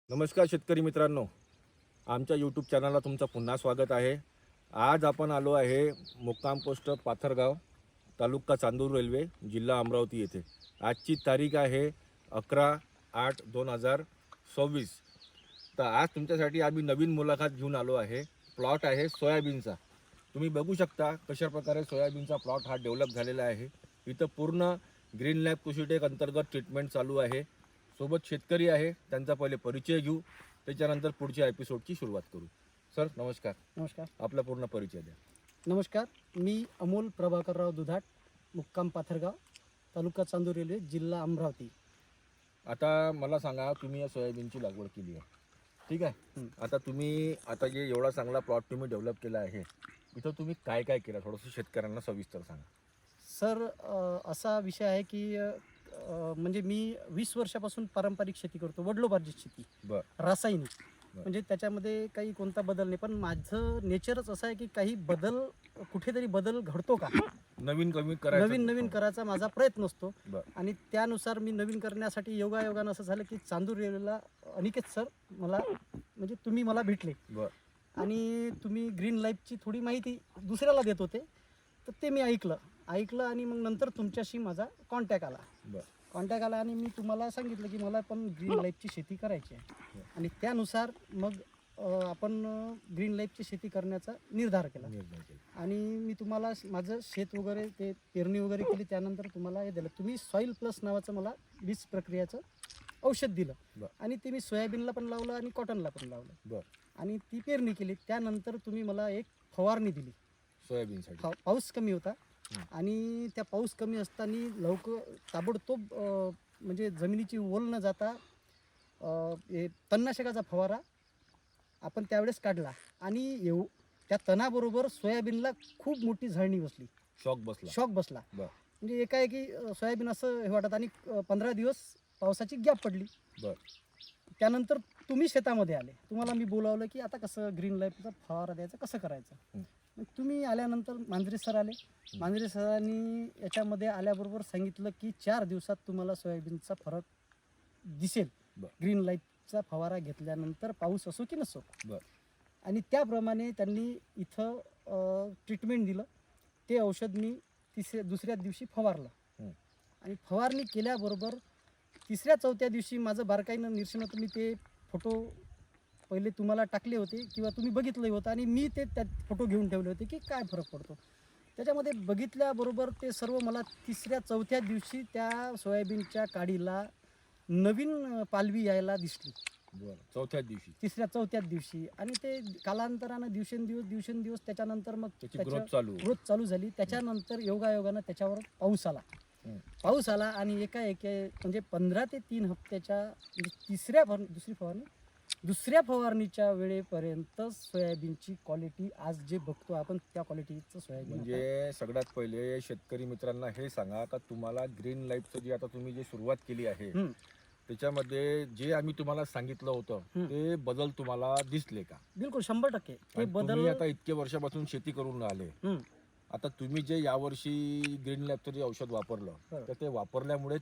नमस्कार शेतकरी मित्रांनो, आमच्या यूट्यूब चॅनलला तुमचं पुन्हा स्वागत आहे. आज आपण आलो आहे मुक्काम पोस्ट पाथरगाव, तालुका चांदूर रेल्वे, जिल्हा अमरावती येथे. आजची तारीख आहे 11/8/2026. तर आज तुमच्यासाठी आम्ही नवीन मुलाखत घेऊन आलो आहे. प्लॉट आहे सोयाबीनचा. तुम्ही बघू शकता कशाप्रकारे सोयाबीनचा प्लॉट हा डेव्हलप झालेला आहे. इथं पूर्ण ग्रीन लॅब कृषीटेक अंतर्गत ट्रीटमेंट चालू आहे. सोबत शेतकरी आहे, त्यांचा पहिले परिचय घेऊ, त्याच्यानंतर पुढच्या एपिसोडची सुरुवात करू. सर नमस्कार. नमस्कार. आपला पूर्ण परिचय द्या. नमस्कार, मी अमोल प्रभाकरराव दुधाट, मुक्काम पाथरगाव, तालुका चांदूर रेल्वे, जिल्हा अमरावती. आता मला सांगा, तुम्ही या सोयाबीनची लागवड केली आहे, ठीक आहे. आता तुम्ही जे एवढा चांगला प्लॉट तुम्ही डेव्हलप केला आहे, इथं तुम्ही काय काय केलं थोडंसं शेतकऱ्यांना सविस्तर सांगा. सर, असा विषय आहे की म्हणजे मी 20 वर्षापासून पारंपरिक शेती करतो, वडिलोपार्जित शेती, रासायनिक. म्हणजे त्याच्यामध्ये काही कोणता बदल नाही, पण माझं नेचरच असं आहे की काही बदल, कुठेतरी बदल घडतो का, नवीन करायचा माझा प्रयत्न असतो. आणि त्यानुसार मी नवीन करण्यासाठी योगायोगानं असं झालं की चांदूर रेल्वेला अनिकेत सर म्हणजे तुम्ही मला भेटले आणि तुम्ही ग्रीन लाईफची थोडी माहिती दुसऱ्याला देत होते. तर ते मी ऐकलं आणि मग नंतर तुमच्याशी माझा कॉन्टॅक्ट आला आणि मी तुम्हाला सांगितलं की मला पण ग्रीन लाईफची शेती करायची आहे. आणि त्यानुसार मग आपण ग्रीन लाईफची शेती करण्याचा निर्धार केला. आणि मी तुम्हाला माझं शेत वगैरे ते पेरणी वगैरे केली. त्यानंतर तुम्हाला हे दिलं, तुम्ही सॉईल प्लस नावाचं मला बीज प्रक्रियाचं औषध दिलं आणि ते मी सोयाबीनला पण लावलं आणि कॉटनला पण लावलं आणि ती पेरणी केली. त्यानंतर तुम्ही मला एक फवारणी दिली सोयाबीनसाठी. पाऊस कमी होता आणि त्या पाऊस कमी असताना ताबडतोब म्हणजे जमिनीची ओल न जाता तणनाशकाचा फवारा आपण त्यावेळेस काढला आणि त्या तणाबरोबर सोयाबीनला खूप मोठी झळणी बसली, शॉक बसला. म्हणजे एकाएकी सोयाबीन असं हे वाटत आणि 15 दिवस पावसाची गॅप पडली. त्यानंतर तुम्ही शेतामध्ये आले, तुम्हाला मी बोलावलं की आता कसं ग्रीन लाईफचा फवारा द्यायचा, कसं करायचं. तुम्ही आल्यानंतर मांजरे सर आले. मांजरे सरांनी याच्यामध्ये आल्याबरोबर सांगितलं की 4 दिवसात तुम्हाला सोयाबीनचा फरक दिसेल ग्रीन लाईफचा फवारा घेतल्यानंतर, पाऊस असो की नसो. आणि त्याप्रमाणे त्यांनी इथं ट्रीटमेंट दिलं. ते औषध मी दुसऱ्या दिवशी फवारलं आणि फवारणी केल्याबरोबर 3-4 दिवशी माझं बारकाईनं निरीक्षण होतं. मी ते फोटो पहिले तुम्हाला टाकले होते किंवा तुम्ही बघितलं होतं आणि मी ते त्यात फोटो घेऊन ठेवले होते की काय फरक पडतो त्याच्यामध्ये. बघितल्याबरोबर ते सर्व मला 3-4 दिवशी त्या सोयाबीनच्या काडीला नवीन पालवी यायला दिसली. 3-4 दिवशी आणि ते कालांतरानं दिवसेंदिवस त्याच्यानंतर मग ग्रोथ चालू झाली. त्याच्यानंतर योगायोगानं त्याच्यावर पाऊस आला आणि एकाएकी म्हणजे 15 ते 3 हप्त्याच्या दुसऱ्या फवारणीच्या वेळेपर्यंत सोयाबीनची क्वालिटी आज जे बघतो आपण त्या क्वालिटीचं सोयाबीन. म्हणजे सगळ्यात पहिले शेतकरी मित्रांना हे सांगा का तुम्हाला ग्रीन लाईफचं जे आता तुम्ही जे सुरुवात केली आहे त्याच्यामध्ये जे आम्ही तुम्हाला सांगितलं होतं ते बदल तुम्हाला दिसले का? बिलकुल 100% ते बदल. तुम्ही आता इतके वर्षापासून शेती करून आले, आता तुम्ही जे यावर्षी ग्रीन लॅबचं जे औषध वापरलं तर ते वापरल्यामुळे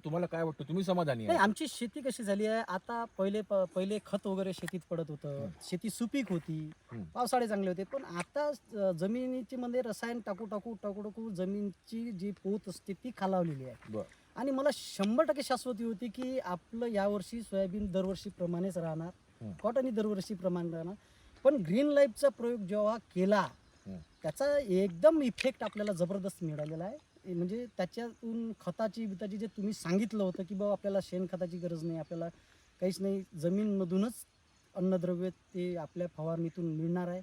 तुम्हाला काय वाटतं, तुम्ही समाधानी आहे? आमची शेती कशी झाली आहे आता, पहिले खत वगैरे शेतीत पडत होतं, शेती सुपीक होती, पावसाळे चांगले होते. पण आता जमिनीची मध्ये रसायन टाकू जमिनीची जी पोत असते ती खालावलेली आहे. आणि मला 100% शाश्वती होती की आपलं यावर्षी सोयाबीन दरवर्षीप्रमाणेच राहणार, कॉटनही दरवर्षीप्रमाणे राहणार. पण ग्रीन लाईफचा प्रयोग जेव्हा केला त्याचा एकदम इफेक्ट आपल्याला जबरदस्त मिळालेला आहे. म्हणजे त्याच्यातून खताची जे तुम्ही सांगितलं होतं की बाबा आपल्याला शेणखताची गरज नाही, आपल्याला काहीच नाही, जमीनमधूनच अन्नद्रव्य ते आपल्या फवारणीतून मिळणार आहे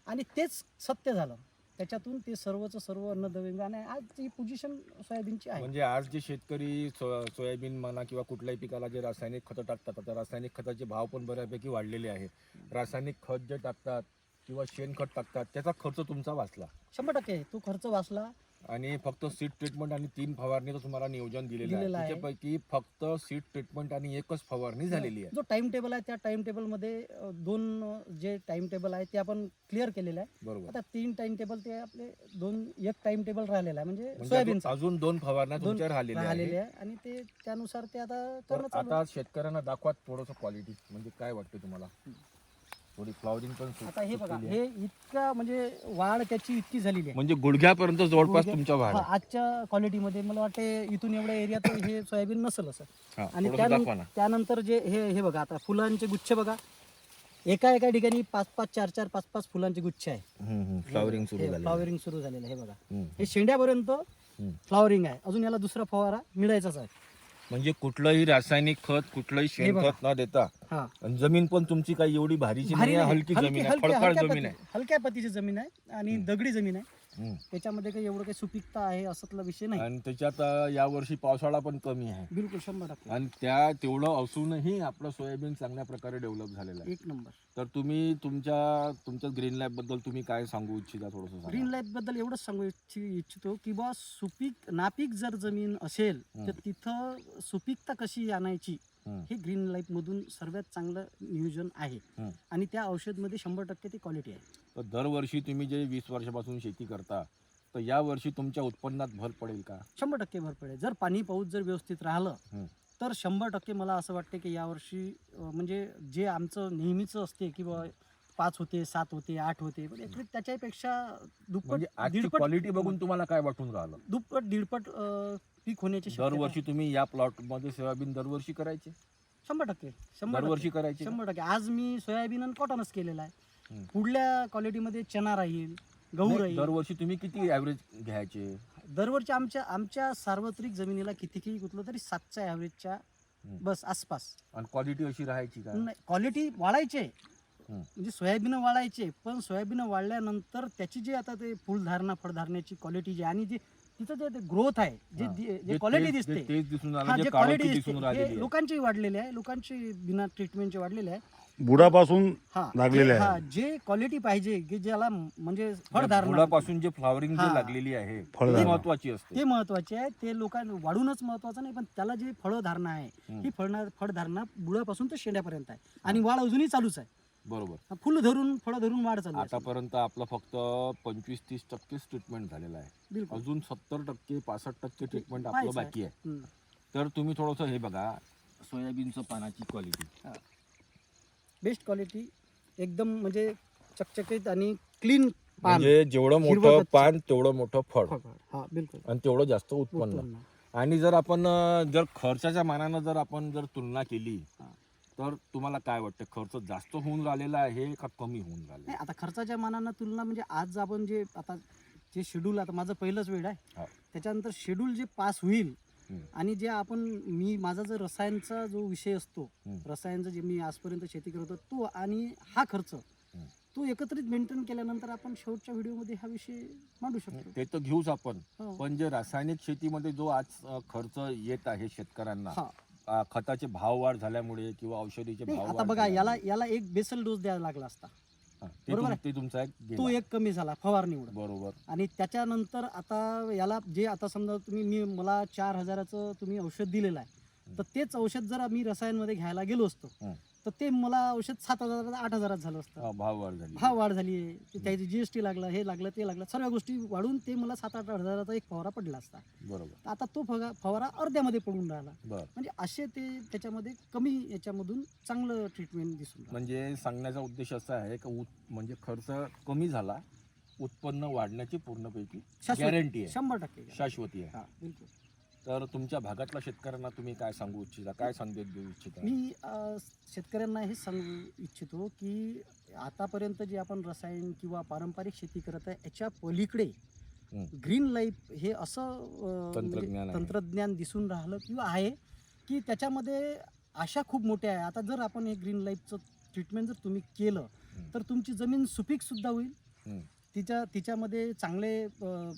आणि तेच सत्य झालं. त्याच्यातून ते सर्व अन्नद्रव्य आणि आज ही पोझिशन सोयाबीनची आहे. म्हणजे आज जे शेतकरी सोयाबीन म्हणा किंवा कुठल्याही पिकाला जे रासायनिक खतं टाकतात, आता रासायनिक खताचे भाव पण बऱ्यापैकी वाढलेले आहेत. रासायनिक खत जे टाकतात किंवा शेणखत टाकतात त्याचा खर्च तुमचा वाचला 100%. तो खर्च वाचला आणि फक्त सीड ट्रीटमेंट आणि 3 फवारणीचं तुम्हाला नियोजन दिलेलं आहे. दिलेलं आहे. त्याच्यापैकी फक्त सीड ट्रीटमेंट आणि एकच फवारणी झालेली आहे. जो टाइम टेबल आहे त्या टाइम टेबल मध्ये दोन जे टाइम टेबल आहे ते आपण क्लिअर केलेलं आहे. बरोबर. आता 3 टाइम टेबल ते आपले एक टाइम टेबल राहिलेला आहे म्हणजे म्हणजे सोयाबीनचा अजून 2 फवारण्या दोन तुमच्या राहिलेल्या राहिलेले आहेत. आहे आणि ते त्यानुसार ते आता तर करणं चालू आता शेतकऱ्यांना दाखवा थोडंसं क्वालिटी, म्हणजे काय वाटतं तुम्हाला? थोडी फ्लॉवरिंग पण आहे. आता हे बघा, सुटलेली आहे. हे इतका म्हणजे वाढ त्याची इतकी झालेली आहे म्हणजे गुडघ्यापर्यंत जवळपास गुडघ्या- तुमच्या वाढ हा, आहे. आजच्या क्वालिटीमध्ये मला वाटते इथून एवढ्या एरियात हे सोयाबीन नसेल असं. हा, आणि थोडंसं दाखवा ना. त्यानंतर जे हे बघा, आता फुलांचे गुच्छ बघा, एका ठिकाणी 5-5 4-4 5-5 फुलांचे गुच्छ आहे. फ्लॉवरिंग सुरू झाली. फ्लॉवरिंग सुरू झालेलं आहे. हे बघा, हम्म. हे शेंड्यापर्यंत हम्म. फ्लॉवरिंग आहे. अजून याला दुसरा फवारा मिळायचाच आहे. म्हणजे कुठलंही रासायनिक खत, कुठलंही शेणखत न देता, हा, आणि जमीन पण तुमची काही एवढी भारीची भारी नाही आहे, नाही. हलकी जमीन आहे, हलक्या- खडकाळ हलक्या जमीन आहे. हलक्या पतीची जमीन आहे आणि हम्म. दगडी जमीन आहे. हम्म. त्याच्यामध्ये काही एवढं काही सुपीकता आहे असतला विषय नाही. आणि त्याच्यात यावर्षी पावसाळा पण कमी आहे, बिलकुल 100%. आणि तेवढं असूनही आपलं सोयाबीन चांगल्या प्रकारे डेव्हलप झालेलं आहे. एक नंबर. तर तुम्ही तुमच्या ग्रीन लॅब बद्दल तुम्ही काय सांगू इच्छिता? थोडंसं ग्रीन लाईफ बद्दल एवढंच सांगू इच्छितो की बा नापीक जर जमीन असेल तर तिथं सुपीकता कशी आणायची हे ग्रीन लाईफ मधून सर्वात चांगलं नियोजन आहे. आणि त्या औषध मध्ये 100% ती क्वालिटी आहे. तर दरवर्षी तुम्ही जे 20 वर्षापासून शेती करता, तर या वर्षी तुमच्या उत्पन्नात भर पडेल का? 100% भर पडेल. जर पाणी पाऊस जर व्यवस्थित राहिलं तर 100% मला असं वाटते की यावर्षी म्हणजे जे आमचं नेहमीचं असते की बा 5 होते, 7 होते, 8 होते, पण actually त्याच्यापेक्षा दुप्पट म्हणजे आजची दीडपट क्वालिटी बघून तुम्हाला काय वाटून राहिलं? दुप्पट दीडपट पीक होण्याची शक्यता आहे. दरवर्षी तुम्ही या प्लॉट मध्ये सोयाबीन दरवर्षी करायचे? 100%. दरवर्षी करायचे का? 100%. आज मी सोयाबीन आणि कॉटनच केलेला आहे. हम्म. पुढल्या क्वालिटीमध्ये चना राहील, गहू नाही, राहील. दरवर्षी तुम्ही किती ऍव्हरेज घ्यायचे? दरवर्षी आमच्या सार्वत्रिक जमिनीला कितीही गुतलं तरी 7च्या ॲव्हरेजच्या बस आसपास. आणि क्वालिटी अशी राहायची का? नाही, क्वालिटी वाढायचे, हम्म. म्हणजे सोयाबीन वाढायचे, पण सोयाबीन वाढल्यानंतर त्याची जे आता ते फुलधारणा फळधारण्याची क्वालिटी जी आणि जे तिचं जे ग्रोथ आहे, हा. जे क्वालिटी तेज- दिसते, तेज दिसून हा, आलं, जे जे क्वालिटी काळोखी दिसते दिसून हे राहिलेली आहे. लोकांची वाढलेली आहे, लोकांची बिना ट्रीटमेंटचे वाढलेले आहे. बुडापासून हा, लागलेले जे- आहे. हा, जे क्वालिटी पाहिजे की ज्याला म्हणजे फळधारणा फुलापासून जे फ्लॉवरिंग जे हा. लागलेली आहे ती फळधारणा. महत्वाची असते. ते महत्वाचे आहे. ते लोकांना वाढूनच महत्वाचं नाही, पण त्याला जी फळधारणा आहे ही फळधारणा बुडापासून तर शेंड्यापर्यंत आहे आणि वाढ अजूनही चालूच आहे. बरोबर. फुल धरून फळ धरून वाढ चालू आहे. आतापर्यंत आपलं फक्त 25-30% ट्रीटमेंट झालेलं आहे. बिलकुल. अजून 70% 65% ट्रीटमेंट आपलं व्हायचं आहे. बाकी आहे. हम्म. तर तुम्ही थोडंसं हे बघा, सोयाबीनचं पानाची क्वालिटी बेस्ट क्वालिटी, एकदम म्हणजे चकचकीत आणि क्लीन पान. म्हणजे जेवढं हिरवं मोठं गच्च. पान तेवढं मोठं फळ, हा, बिलकुल. आणि तेवढं जास्त उत्पन्न. उत्पन्न. आणि जर आपण जर खर्चाच्या मानानं जर आपण जर तुलना केली हा. तर तुम्हाला काय वाटतं, खर्च जास्त होऊन राहिलेला आहे का कमी होऊन राहिलेला नाही, आता खर्चाच्या मानानं तुलना म्हणजे आज आपण जे शेड्यूल, आता माझं पहिलंच वेळ हा. आहे, त्याच्यानंतर शेड्यूल जे पास होईल हम्म. आणि जे माझा जो रसायनचा जो विषय असतो, रसायनचं जे मी आजपर्यंत शेती करत होतो तो आणि हा खर्च तो एकत्रित मेंटेन केल्यानंतर आपण शेवटच्या व्हिडिओमध्ये हा विषय मांडू शकतो. ते तर घेऊच आपण, हो. पण जे रासायनिक शेतीमध्ये जो आज खर्च येत आहे शेतकऱ्यांना, हा. खताचे भाव वाढ झाल्यामुळे किंवा औषधीचे नाही, भाव आता वाढ बघा, झाल्यामुळे, याला एक बेसल डोस द्यावा लागला असता, ते बरोबर ते तुमचा एक तो गेला. एक कमी झाला फवारणीमुळे. बरोबर. आणि त्याच्यानंतर आता याला जे आता समजा मला 4000चं तुम्ही औषध दिलेलं आहे, तर तेच औषध जर मी रसायनमध्ये घ्यायला गेलो असतो तर ते मला औषध 7000 8000 झालं असतं. भाव वाढ झाली. भाव वाढ झाली आहे, त्याची GST लागलं, हे लागलं, ते लागलं, सर्व गोष्टी वाढून ते मला 7-8 हजाराचा एक फवारा पडला असता. बरोबर. आता तो फवारा अर्ध्यामध्ये पडून राहिला. बर. म्हणजे असे ते त्याच्यामध्ये कमी याच्यामधून चांगलं ट्रीटमेंट दिसून राहिलं. म्हणजे सांगण्याचा उद्देश असा आहे की म्हणजे खर्च कमी झाला, उत्पन्न वाढण्याची पूर्णपैकी गॅरंटी आहे, 100% शाश्वती आहे. हा, बिलकुल. तर तुमच्या भागातल्या शेतकऱ्यांना तुम्ही काय सांगू इच्छिता, काय संदेश देऊ इच्छिता? मी शेतकऱ्यांना हे सांगू इच्छितो की आतापर्यंत जे आपण रसायन किंवा पारंपरिक शेती करत आहे याच्या पलीकडे ग्रीन लाईफ हे असं तंत्रज्ञान आहे. तंत्रज्ञान दिसून राहिलं किंवा आहे की त्याच्यामध्ये आशा खूप मोठ्या आहे. आता जर आपण हे ग्रीन लाईफचं ट्रीटमेंट जर तुम्ही केलं तर तुमची जमीन सुपीक सुद्धा होईल, तिच्यामध्ये चांगले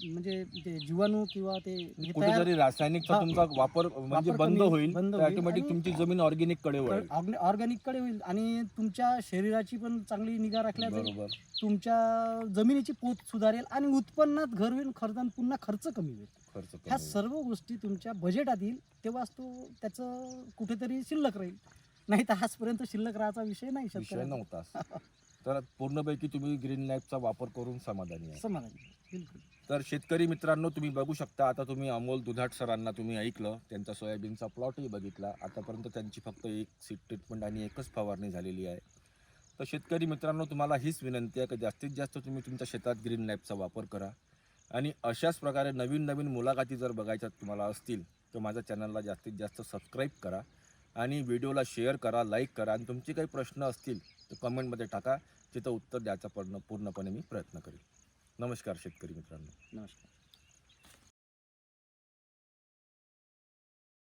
म्हणजे ते जीवाणू किंवा ते हे तयार कुठेतरी रासायनिकचा हा. तुमचा वापर म्हणजे वापर बंद कमी- होईल, बंद तर होईल ऑटोमॅटिक आणि तुमची जमीन ऑर्गॅनिक कडे वळेल. ऑर्गॅनिककडे होईल आणि तुमच्या शरीराची पण चांगली निगा राखल्या जाईल. बरोबर. तुमच्या जमिनीची पोत सुधारेल आणि उत्पन्नात घर होईल, पुन्हा खर्च कमी होईल. खर्च कमी ह्या होईल. सर्व गोष्टी तुमच्या बजेटात येईल, तेव्हाच तो त्याचं कुठेतरी शिल्लक राहील. नाही तर आजपर्यंत शिल्लक राहायचा विषय नाही विषय शेतकऱ्याचा. नव्हता. तर पूर्णपैकी तुम्ही ग्रीन लाईफचा वापर करून समाधानी आहे. समाधानी बिलकुल. तर शेतकरी मित्रांनो, तुम्ही बघू शकता, आता तुम्ही अमोल दुधाट सरांना तुम्ही ऐकलं, त्यांचा सोयाबीनचा प्लॉटही बघितला. आतापर्यंत त्यांची फक्त एक सीड ट्रीटमेंट आणि एकच फवारणी झालेली आहे. तर शेतकरी मित्रांनो, तुम्हाला हीच विनंती आहे की जास्तीत जास्त तुम्ही तुमच्या शेतात ग्रीन लाईफचा वापर करा आणि अशाच प्रकारे नवीन नवीन मुलाखती जर बघायच्या तुम्हाला असतील तर माझ्या चॅनलला जास्तीत जास्त सबस्क्राईब करा आणि व्हिडिओला शेअर करा, लाईक करा आणि तुमचे काही प्रश्न असतील तर कमेंटमध्ये टाका, तिथं उत्तर द्यायचा पूर्णपणे मी प्रयत्न करेन. नमस्कार शेतकरी मित्रांनो. नमस्कार.